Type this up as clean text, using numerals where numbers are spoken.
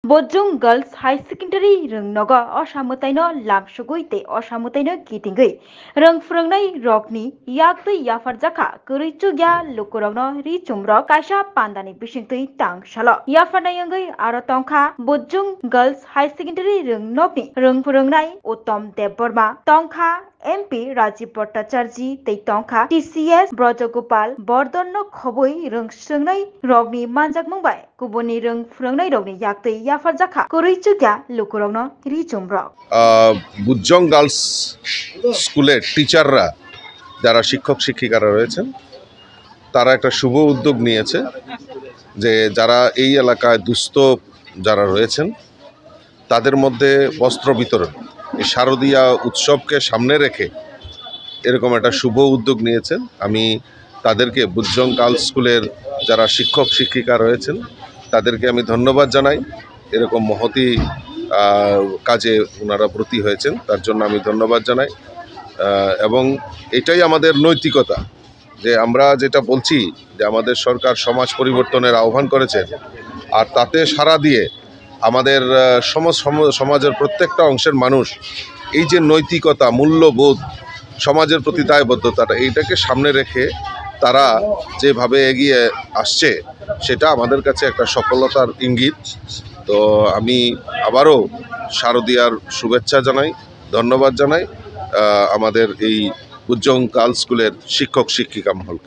Bojung Girls High Secondary rung noga osamutaino lamsugui te osamutaino gitingui rung frungnai rokni yaktui yafarjaka kurichu gya lukurogno ri chumrok kaisa pandani bisingtui tangsalo yafarnayangui aro tongkha Bojung Girls High Secondary rung nokni rung frungnai Uttom Debborma tongkha MP Rajiv Bhattacharji tei tongkha TCS Brajagopal Bordonno khobui rung sungnai rokni manjak mungbai kubuni rung frungnai rokni yaktui yafarjaka kurichu gya lukurogno ri chumrok বুজ্জং girls স্কুলের টিচাররা যারা শিক্ষক শিক্ষিকারা রয়েছেন তারা একটা শুভ উদ্যোগ নিয়েছে যে যারা এই এলাকায় দুস্থ যারা রয়েছেন তাদের মধ্যে বস্ত্র বিতরণ এই শারদীয়া উৎসবকে সামনে রেখে এরকম একটা শুভ উদ্যোগ নিয়েছেন। আমি তাদেরকে বুজ্জং গার্লস স্কুলের যারা শিক্ষক শিক্ষিকা রয়েছেন তাদেরকে আমি ধন্যবাদ জানাই। এরকম মহতি কাজে ওনারা ব্রতী হয়েছেন তার জন্য আমি ধন্যবাদ জানাই। এবং এটাই আমাদের নৈতিকতা যে আমরা যেটা বলছি যে আমাদের সরকার সমাজ পরিবর্তনের আহ্বান করেছেন আর তাতে সাড়া দিয়ে আমাদের সমাজের প্রত্যেকটা অংশের মানুষ এই যে নৈতিকতা মূল্যবোধ সমাজের প্রতি দায়বদ্ধতাটা এইটাকে সামনে রেখে তারা যেভাবে এগিয়ে আসছে সেটা আমাদের কাছে একটা সফলতার ইঙ্গিত। তো আমি আবারও শারদীয়ার শুভেচ্ছা জানাই, ধন্যবাদ জানাই আমাদের এই বুজ্জং গার্লস স্কুলের শিক্ষক শিক্ষিকা মহলকে।